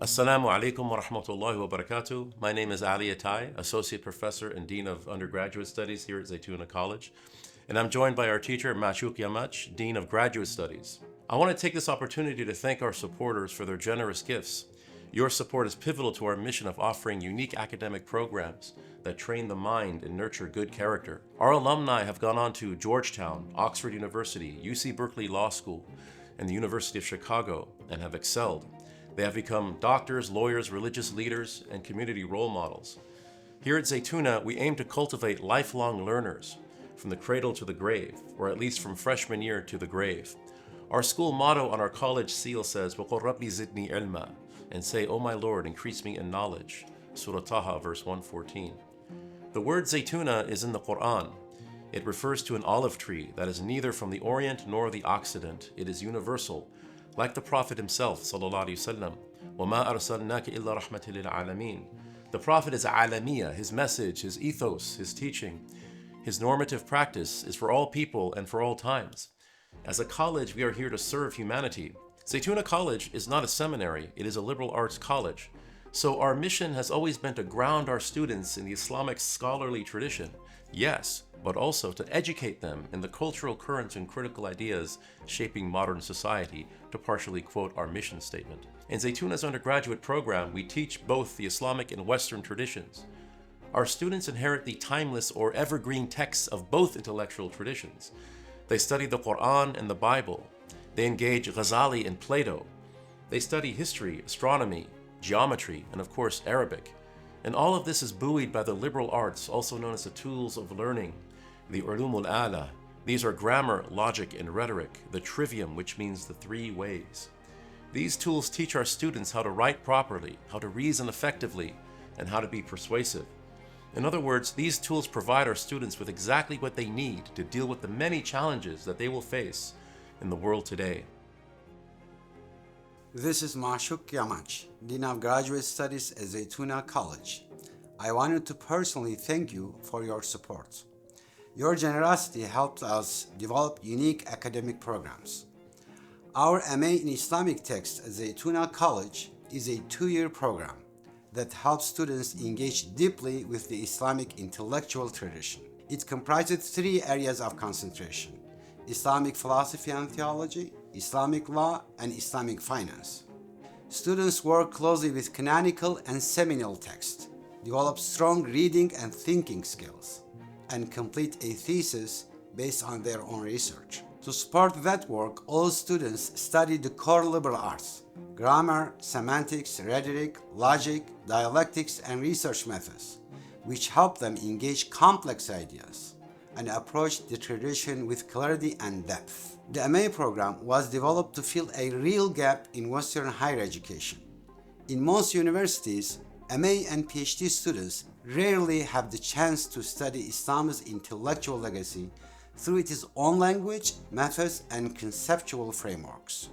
Assalamu alaikum wa rahmatullahi wa barakatuh. My name is Ataie, Associate Professor and Dean of Undergraduate Studies here at Zaytuna College. And I'm joined by our teacher, Mahsuk Yamac, Dean of Graduate Studies. I want to take this opportunity to thank our supporters for their generous gifts. Your support is pivotal to our mission of offering unique academic programs that train the mind and nurture good character. Our alumni have gone on to Georgetown, Oxford University, UC Berkeley Law School, and the University of Chicago, and have excelled. They have become doctors, lawyers, religious leaders, and community role models. Here at Zaytuna, we aim to cultivate lifelong learners from the cradle to the grave, or at least from freshman year to the grave. Our school motto on our college seal says, وَقُلْ رَبِّ زِدْنِي عِلْمًا, and say, O my Lord, increase me in knowledge. Surah Taha, verse 114. The word Zaytuna is in the Quran. It refers to an olive tree that is neither from the Orient nor the Occident. It is universal, like the Prophet himself, sallallahu alaihi wasallam. وَمَا أَرْسَلْنَاكَ إِلَّا رَحْمَةً لِلْعَالَمِينَ. The Prophet is alamiya, his message, his ethos, his teaching, his normative practice is for all people and for all times. As a college, we are here to serve humanity. Zaytuna College is not a seminary, it is a liberal arts college. So our mission has always been to ground our students in the Islamic scholarly tradition, yes, but also to educate them in the cultural currents and critical ideas shaping modern society, to partially quote our mission statement. In Zaytuna's undergraduate program, we teach both the Islamic and Western traditions. Our students inherit the timeless or evergreen texts of both intellectual traditions. They study the Quran and the Bible. They engage Ghazali and Plato. They study history, astronomy, geometry, and of course Arabic. And all of this is buoyed by the liberal arts, also known as the tools of learning, the ulumul ala. These are grammar, logic, and rhetoric, the trivium, which means the three ways. These tools teach our students how to write properly, how to reason effectively, and how to be persuasive. In other words, these tools provide our students with exactly what they need to deal with the many challenges that they will face in the world today. This is Mahsuk Yamac, Dean of Graduate Studies at Zaytuna College. I wanted to personally thank you for your support. Your generosity helped us develop unique academic programs. Our MA in Islamic Text at Zaytuna College is a 2-year program that helps students engage deeply with the Islamic intellectual tradition. It comprises 3 areas of concentration: Islamic philosophy and theology, Islamic law, and Islamic finance. Students work closely with canonical and seminal texts, develop strong reading and thinking skills, and complete a thesis based on their own research. To support that work, all students study the core liberal arts: grammar, semantics, rhetoric, logic, dialectics, and research methods, which help them engage complex ideas and approach the tradition with clarity and depth. The MA program was developed to fill a real gap in Western higher education. In most universities, MA and PhD students rarely have the chance to study Islam's intellectual legacy through its own language, methods, and conceptual frameworks.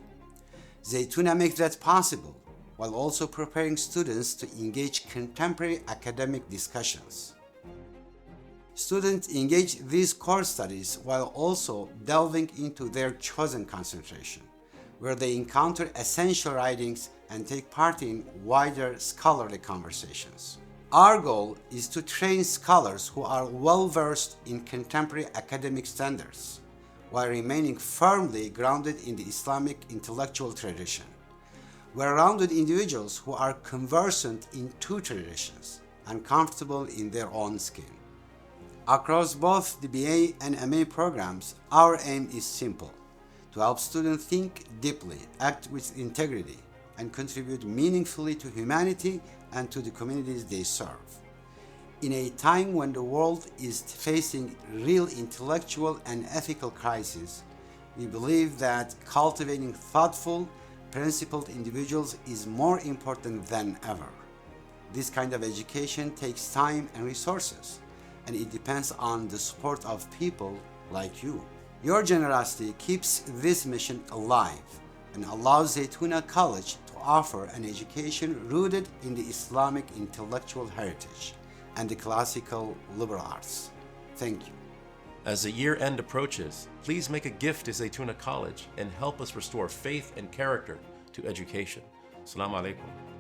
Zaytuna makes that possible, while also preparing students to engage contemporary academic discussions. Students engage these core studies while also delving into their chosen concentration, where they encounter essential writings and take part in wider scholarly conversations. Our goal is to train scholars who are well-versed in contemporary academic standards, while remaining firmly grounded in the Islamic intellectual tradition. Well-rounded individuals who are conversant in 2 traditions and comfortable in their own skin. Across both the BA and MA programs, our aim is simple: to help students think deeply, act with integrity, and contribute meaningfully to humanity and to the communities they serve. In a time when the world is facing real intellectual and ethical crises, we believe that cultivating thoughtful, principled individuals is more important than ever. This kind of education takes time and resources, and it depends on the support of people like you. Your generosity keeps this mission alive and allows Zaytuna College to offer an education rooted in the Islamic intellectual heritage and the classical liberal arts. Thank you. As the year end approaches, please make a gift to Zaytuna College and help us restore faith and character to education. Assalamu alaikum.